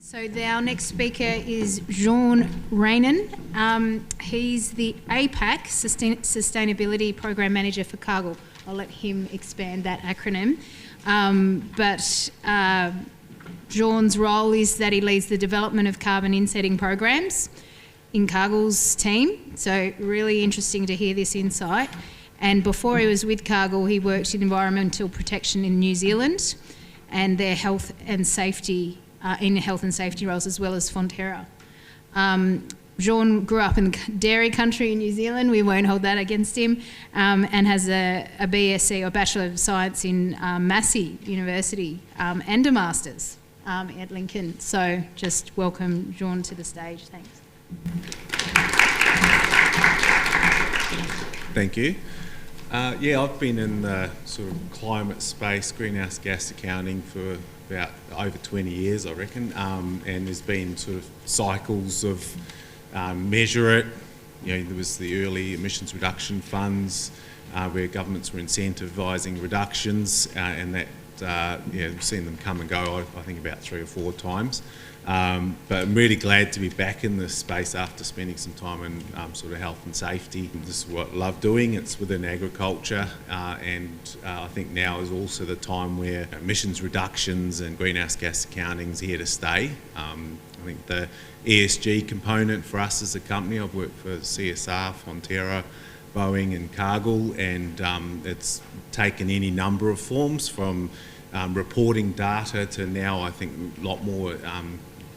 So our next speaker is Bjorn Reignen. He's the APAC Sustainability Program Manager for Cargill. I'll let him expand that acronym. Bjorn's role is that he leads the development of carbon insetting programs in Cargill's team. So really interesting to hear this insight. And before he was with Cargill, he worked in environmental protection in New Zealand and their health and safety roles, as well as Fonterra. Bjorn grew up in dairy country in New Zealand. We won't hold that against him, and has a BSc or Bachelor of Science in Massey University and a Master's at Lincoln. So just welcome Bjorn to the stage. Thanks. Thank you. I've been in the sort of climate space, greenhouse gas accounting for about over 20 years, I reckon, and there's been sort of cycles of measure it. You know, there was the early emissions reduction funds where governments were incentivising reductions, and that we've seen them come and go. I think about 3 or 4 times. But I'm really glad to be back in this space after spending some time in sort of health and safety. This is what I love doing. It's within agriculture, and I think now is also the time where emissions reductions and greenhouse gas accounting is here to stay. I think the ESG component for us as a company, I've worked for CSR, Fonterra, Boeing and Cargill, and it's taken any number of forms from reporting data to now I think a lot more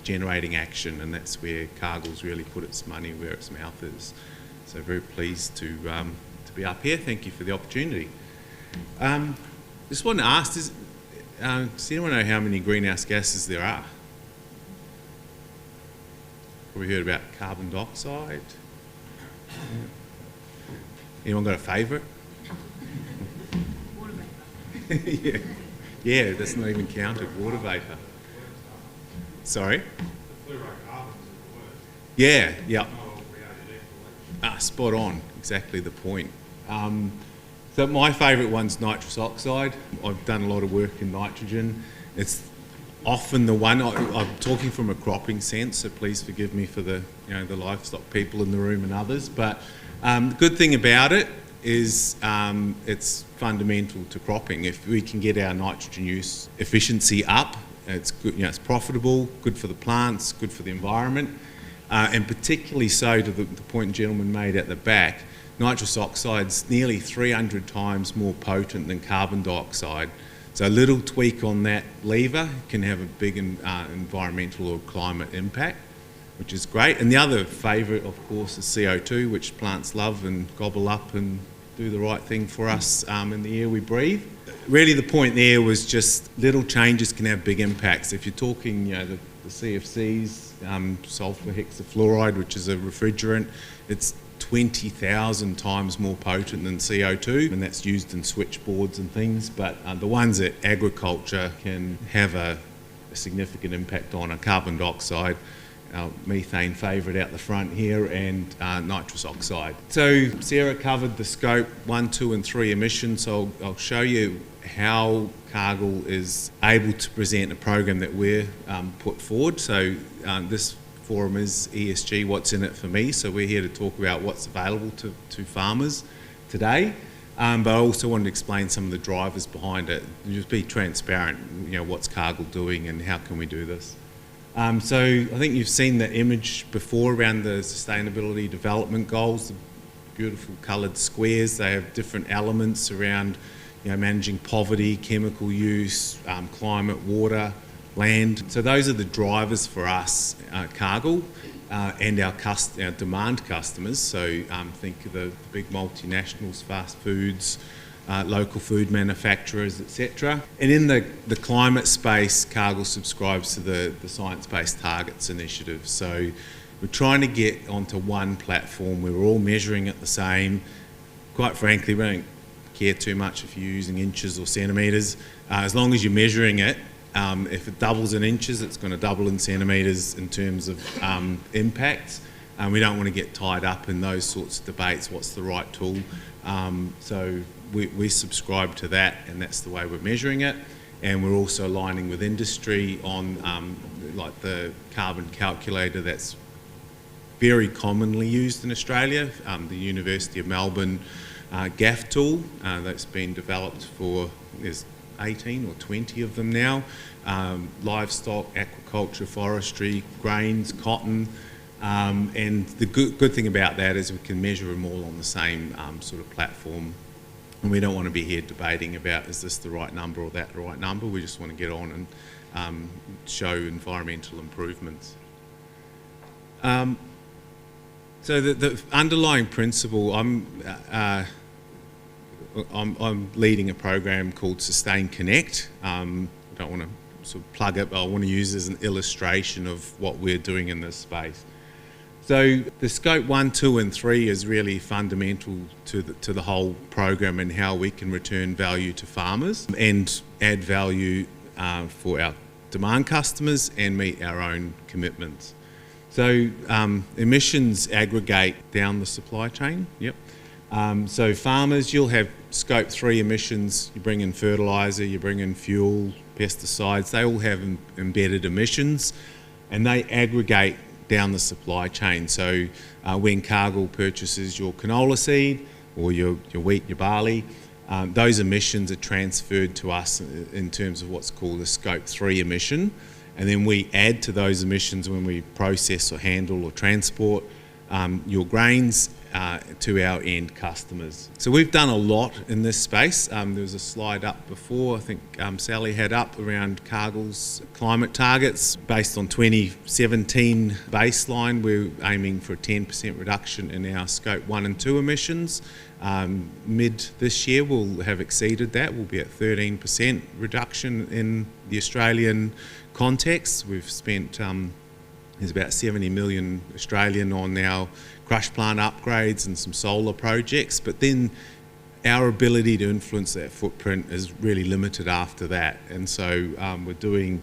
generating action, and that's where Cargill's really put its money where its mouth is. So very pleased to be up here. Thank you for the opportunity. Just want to ask, does anyone know how many greenhouse gases there are? Probably heard about carbon dioxide. Anyone got a favourite? Water vapour. Yeah, that's not even counted, water vapour. Sorry? The fluorocarbons are the worst. Yeah. Spot on, exactly the point. So my favourite one's nitrous oxide. I've done a lot of work in nitrogen. It's often the one, I'm talking from a cropping sense, so please forgive me for the livestock people in the room and others, but the good thing about it is it's fundamental to cropping. If we can get our nitrogen use efficiency up, it's good, it's profitable, good for the plants, good for the environment, and particularly so to the point the gentleman made at the back, nitrous oxide's nearly 300 times more potent than carbon dioxide. So a little tweak on that lever can have a big environmental or climate impact, which is great. And the other favourite, of course, is CO2, which plants love and gobble up and do the right thing for us in the air we breathe. Really the point there was just little changes can have big impacts. If you're talking, the CFCs, sulfur hexafluoride, which is a refrigerant, it's 20,000 times more potent than CO2, and that's used in switchboards and things, but the ones that agriculture can have a significant impact on are carbon dioxide, our methane favourite out the front here, and nitrous oxide. So Sarah covered the scope 1, 2 and 3 emissions, so I'll show you how Cargill is able to present a program that we're put forward. So this forum is ESG, what's in it for me, so we're here to talk about what's available to farmers today, but I also wanted to explain some of the drivers behind it, just be transparent, what's Cargill doing and how can we do this. So I think you've seen the image before around the sustainability development goals, the beautiful coloured squares. They have different elements around managing poverty, chemical use, climate, water, land. So those are the drivers for us, Cargill, and our demand customers. So think of the big multinationals, fast foods, local food manufacturers, etc. And in the climate space, Cargill subscribes to the Science-Based Targets Initiative. So we're trying to get onto one platform where we're all measuring it the same. Quite frankly, we don't care too much if you're using inches or centimetres. As long as you're measuring it, if it doubles in inches, it's going to double in centimetres in terms of impacts. We don't want to get tied up in those sorts of debates, what's the right tool. So we subscribe to that, and that's the way we're measuring it. and we're also aligning with industry on like the carbon calculator that's very commonly used in Australia, the University of Melbourne GAF tool that's been developed for, there's 18 or 20 of them now, livestock, aquaculture, forestry, grains, cotton, and the good thing about that is we can measure them all on the same sort of platform, and we don't want to be here debating about is this the right number or that the right number. We just want to get on and show environmental improvements. So the underlying principle, I'm leading a program called Sustain Connect. I don't want to sort of plug it, but I want to use it as an illustration of what we're doing in this space. So the scope 1, 2 and 3 is really fundamental to the whole program and how we can return value to farmers and add value for our demand customers and meet our own commitments. So emissions aggregate down the supply chain. Yep. So farmers, you'll have scope 3 emissions. You bring in fertiliser, you bring in fuel, pesticides. They all have embedded emissions, and they aggregate down the supply chain. So when Cargill purchases your canola seed or your wheat, your barley, those emissions are transferred to us in terms of what's called a scope 3 emission. And then we add to those emissions when we process or handle or transport your grains to our end customers. So we've done a lot in this space. There was a slide up before, I think Sally had up, around Cargill's climate targets. Based on 2017 baseline, we're aiming for a 10% reduction in our scope 1 and 2 emissions. Mid this year we'll have exceeded that. We'll be at 13% reduction in the Australian context. We've spent there's about 70 million Australian on our crush plant upgrades and some solar projects, but then our ability to influence that footprint is really limited after that. And so we're doing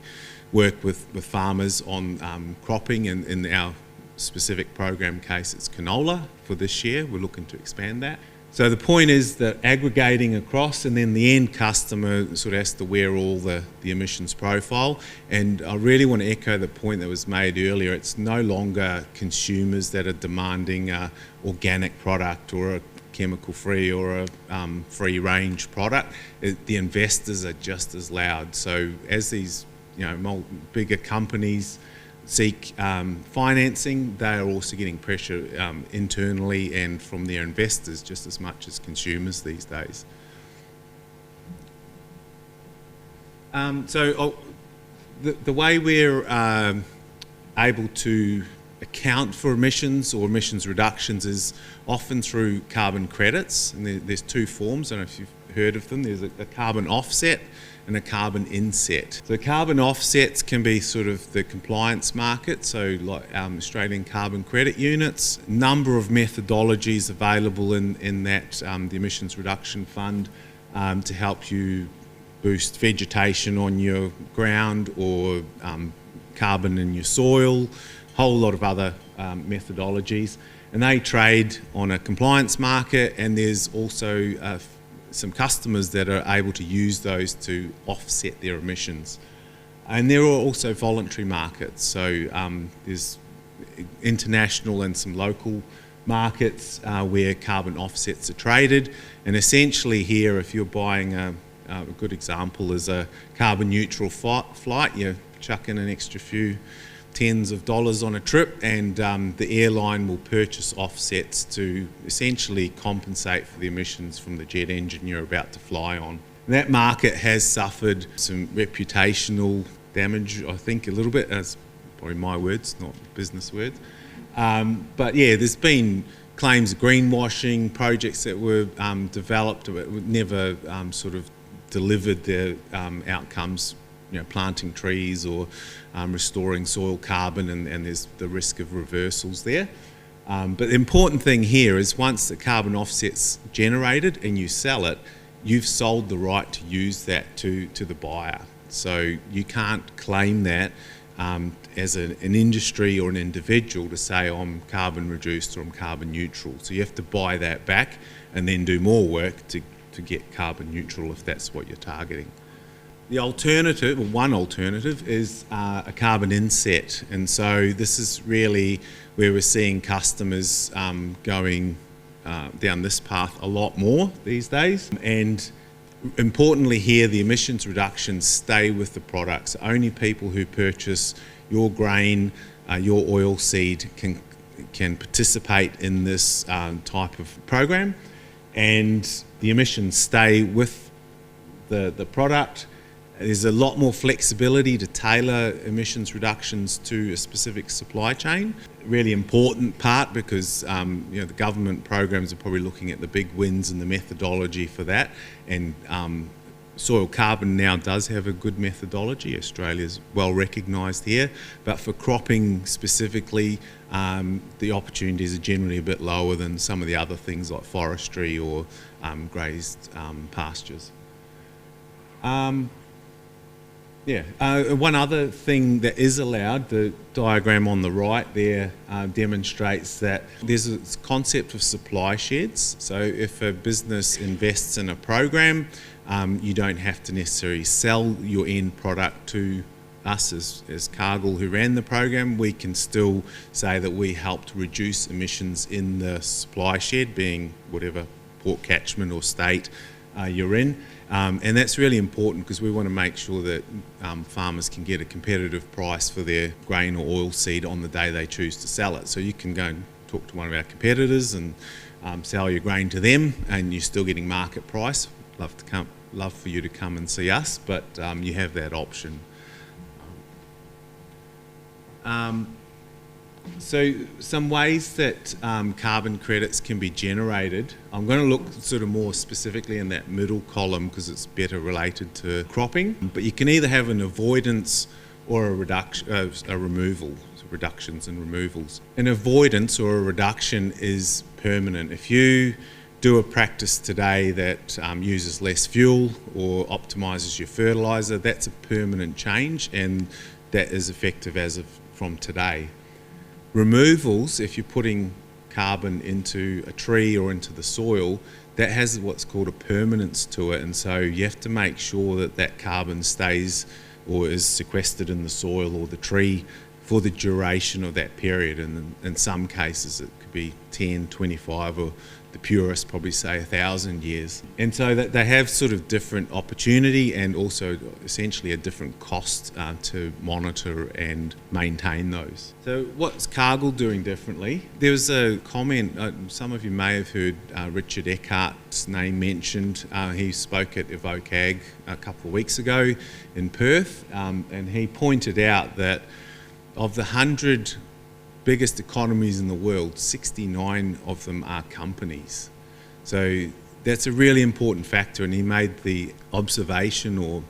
work with farmers on cropping, and in our specific program case it's canola for this year. We're looking to expand that. So the point is that aggregating across, and then the end customer sort of has to wear all the emissions profile. And I really want to echo the point that was made earlier. It's no longer consumers that are demanding an organic product or a chemical-free or a free-range product. The investors are just as loud. So as these bigger companies seek financing, they are also getting pressure internally and from their investors just as much as consumers these days. So the way we're able to account for emissions or emissions reductions is often through carbon credits, and there's two forms. I don't know if you've heard of them. There's a carbon offset and a carbon inset. So carbon offsets can be sort of the compliance market, so like Australian carbon credit units, number of methodologies available in that, the emissions reduction fund, to help you boost vegetation on your ground or carbon in your soil, whole lot of other methodologies, and they trade on a compliance market, and there's also some customers that are able to use those to offset their emissions. And there are also voluntary markets, so there's international and some local markets where carbon offsets are traded, and essentially here if you're buying a good example is a carbon neutral flight, you chuck in an extra few tens of dollars on a trip, and the airline will purchase offsets to essentially compensate for the emissions from the jet engine you're about to fly on. And that market has suffered some reputational damage, I think, a little bit. That's probably my words, not business words. But yeah, there's been claims of greenwashing, projects that were developed but never sort of delivered their outcomes, planting trees or restoring soil carbon, and there's the risk of reversals there. But the important thing here is once the carbon offset's generated and you sell it, you've sold the right to use that to the buyer. So you can't claim that as an industry or an individual to say, oh, I'm carbon reduced or I'm carbon neutral. So you have to buy that back and then do more work to get carbon neutral if that's what you're targeting. The alternative, or one alternative, is a carbon inset. And so this is really where we're seeing customers going down this path a lot more these days. And importantly here, the emissions reductions stay with the products. Only people who purchase your grain, your oilseed can participate in this type of program, and the emissions stay with the product. There's a lot more flexibility to tailor emissions reductions to a specific supply chain. Really important part because the government programs are probably looking at the big wins and the methodology for that, and soil carbon now does have a good methodology. Australia's well recognised here, but for cropping specifically, the opportunities are generally a bit lower than some of the other things like forestry or grazed pastures. One other thing that is allowed, the diagram on the right there demonstrates that there's a concept of supply sheds. So if a business invests in a program, you don't have to necessarily sell your end product to us as Cargill who ran the program. We can still say that we helped reduce emissions in the supply shed, being whatever port catchment or state you're in. And that's really important because we want to make sure that farmers can get a competitive price for their grain or oilseed on the day they choose to sell it. So you can go and talk to one of our competitors and sell your grain to them, and you're still getting market price. Love for you to come and see us, but you have that option. So some ways that carbon credits can be generated. I'm going to look sort of more specifically in that middle column because it's better related to cropping. But you can either have an avoidance or a removal, so reductions and removals. An avoidance or a reduction is permanent. If you do a practice today that uses less fuel or optimises your fertiliser, that's a permanent change, and that is effective as of from today. Removals, if you're putting carbon into a tree or into the soil, that has what's called a permanence to it, and so you have to make sure that that carbon stays or is sequestered in the soil or the tree for the duration of that period, and in some cases it could be 10, 25, or the purists probably say 1,000 years. And so that they have sort of different opportunity and also essentially a different cost to monitor and maintain those. So what's Cargill doing differently? There was a comment, some of you may have heard Richard Eckart's name mentioned. He spoke at Evoke Ag a couple of weeks ago in Perth, and he pointed out that of the 100 biggest economies in the world, 69 of them are companies. So that's a really important factor, and he made the observation, or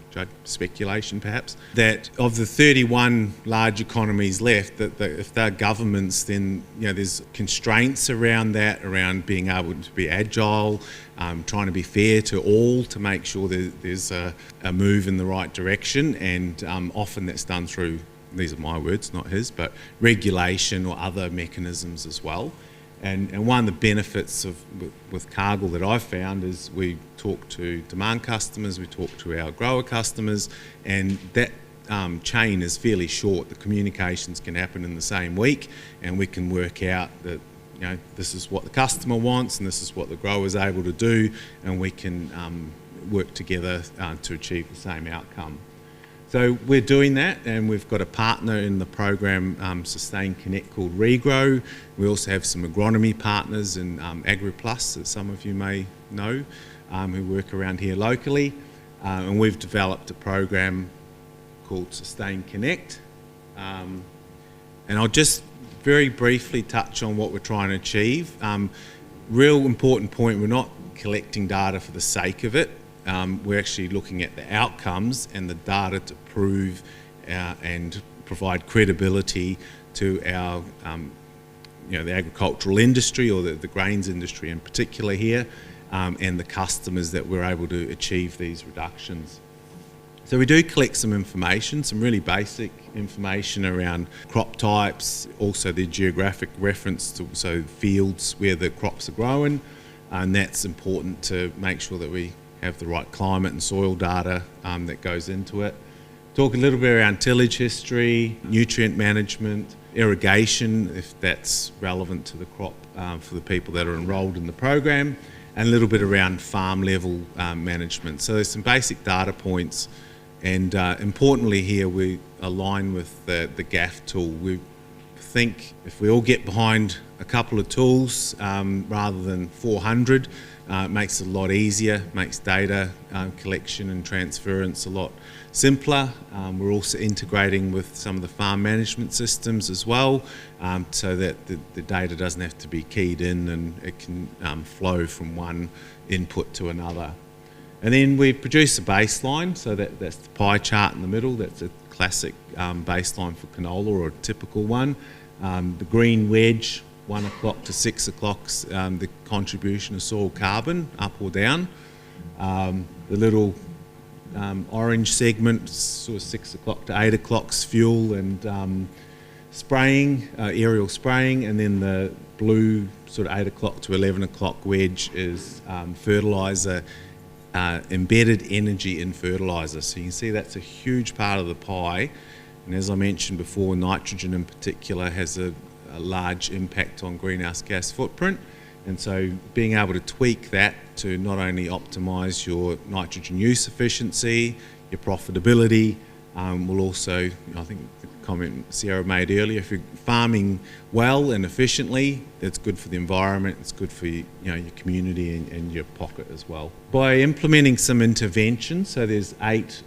speculation perhaps, that of the 31 large economies left, that if they're governments, then there's constraints around that, around being able to be agile, trying to be fair to all, to make sure that there's a move in the right direction, and often that's done through, these are my words, not his, but regulation or other mechanisms as well. And one of the benefits with Cargill that I've found is we talk to demand customers, we talk to our grower customers, and that chain is fairly short. The communications can happen in the same week, and we can work out that this is what the customer wants and this is what the grower is able to do, and we can work together to achieve the same outcome. So we're doing that, and we've got a partner in the program, Sustain Connect, called Regrow. We also have some agronomy partners in AgriPlus that some of you may know, who work around here locally, and we've developed a program called Sustain Connect. And I'll just very briefly touch on what we're trying to achieve. Real important point, we're not collecting data for the sake of it. We're actually looking at the outcomes and the data to prove and provide credibility to our, the agricultural industry, or the grains industry in particular here, and the customers that we're able to achieve these reductions. So we do collect some information, some really basic information around crop types, also the geographic reference to fields where the crops are growing, and that's important to make sure that we have the right climate and soil data that goes into it. Talk a little bit around tillage history, nutrient management, irrigation, if that's relevant to the crop for the people that are enrolled in the program, and a little bit around farm level management. So there's some basic data points, and importantly here we align with the GAF tool. We think if we all get behind a couple of tools rather than 400, it makes it a lot easier, makes data collection and transference a lot simpler. We're also integrating with some of the farm management systems as well, so that the data doesn't have to be keyed in and it can flow from one input to another. And then we produce a baseline, so that's the pie chart in the middle. That's a classic baseline for canola, or a typical one. The green wedge, 1 o'clock to 6 o'clock, the contribution of soil carbon, up or down. The little orange segment, sort of 6 o'clock to 8 o'clock's fuel and spraying, aerial spraying, and then the blue sort of 8 o'clock to 11 o'clock wedge is fertiliser, embedded energy in fertiliser. So you can see that's a huge part of the pie, and as I mentioned before, nitrogen in particular has a large impact on greenhouse gas footprint, and so being able to tweak that to not only optimise your nitrogen use efficiency, your profitability, will also, I think the comment Sarah made earlier, if you're farming well and efficiently, that's good for the environment, it's good for your community and your pocket as well. By implementing some interventions, so there's 8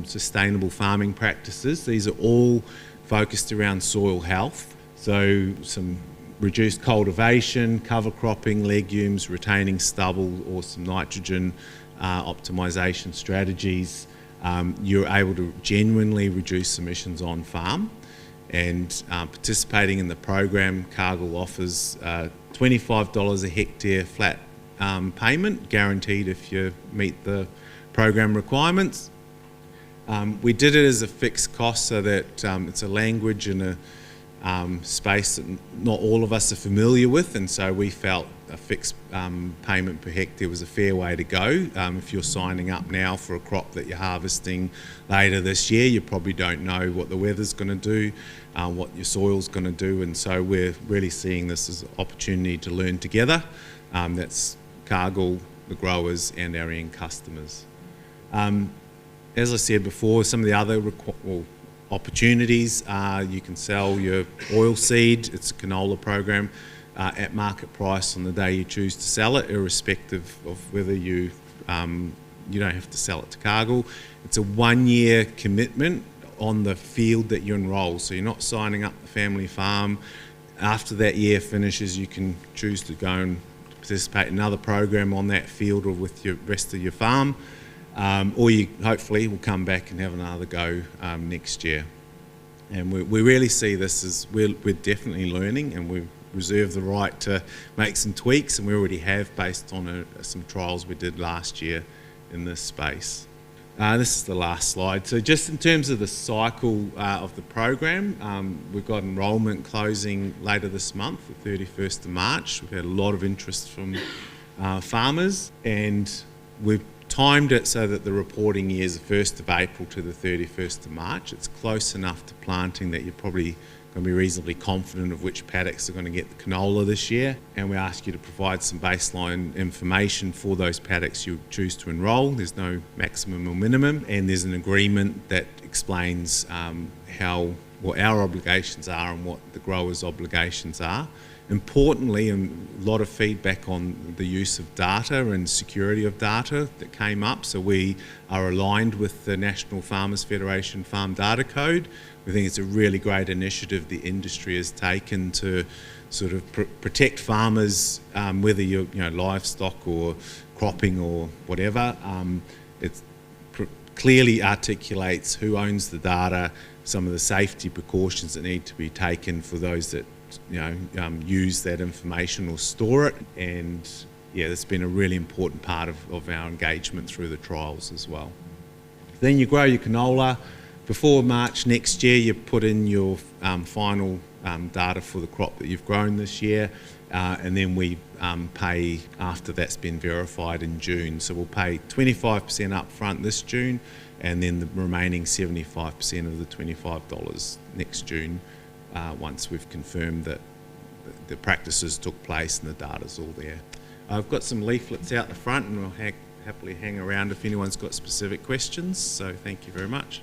sustainable farming practices. These are all focused around soil health. So some reduced cultivation, cover cropping, legumes, retaining stubble, or some nitrogen optimisation strategies. You're able to genuinely reduce emissions on farm, and participating in the program, Cargill offers $25 a hectare flat payment, guaranteed if you meet the program requirements. We did it as a fixed cost, so that it's a language and a space that not all of us are familiar with, and so we felt a fixed payment per hectare was a fair way to go. If you're signing up now for a crop that you're harvesting later this year, you probably don't know what the weather's going to do, what your soil's going to do, and so we're really seeing this as an opportunity to learn together. That's Cargill, the growers, and our end customers. As I said before, some of the other opportunities are you can sell your oilseed, it's a canola program, at market price on the day you choose to sell it, irrespective of whether you don't have to sell it to Cargill. It's a 1-year commitment on the field that you enrol, so you're not signing up the family farm. After that year finishes, you can choose to go and participate in another program on that field or with your rest of your farm. Or you hopefully will come back and have another go next year. And we really see this as we're definitely learning, and we reserve the right to make some tweaks, and we already have based on some trials we did last year in this space. This is the last slide. So just in terms of the cycle of the program, we've got enrolment closing later this month, the 31st of March. We've had a lot of interest from farmers, and we've timed it so that the reporting year is the 1st of April to the 31st of March. It's close enough to planting that you're probably going to be reasonably confident of which paddocks are going to get the canola this year, and we ask you to provide some baseline information for those paddocks you choose to enrol. There's no maximum or minimum, and there's an agreement that explains what our obligations are and what the growers' obligations are. Importantly, a lot of feedback on the use of data and security of data that came up. So we are aligned with the National Farmers Federation Farm Data Code. We think it's a really great initiative the industry has taken to sort of protect farmers, whether you're livestock or cropping or whatever. It clearly articulates who owns the data, some of the safety precautions that need to be taken for those that use that information or store it, and it's been a really important part of our engagement through the trials as well. Then you grow your canola. Before March next year, you put in your final data for the crop that you've grown this year, and then we pay after that's been verified in June. So we'll pay 25% up front this June, and then the remaining 75% of the $25 next June, once we've confirmed that the practices took place and the data's all there. I've got some leaflets out the front, and I'll happily hang around if anyone's got specific questions. So thank you very much.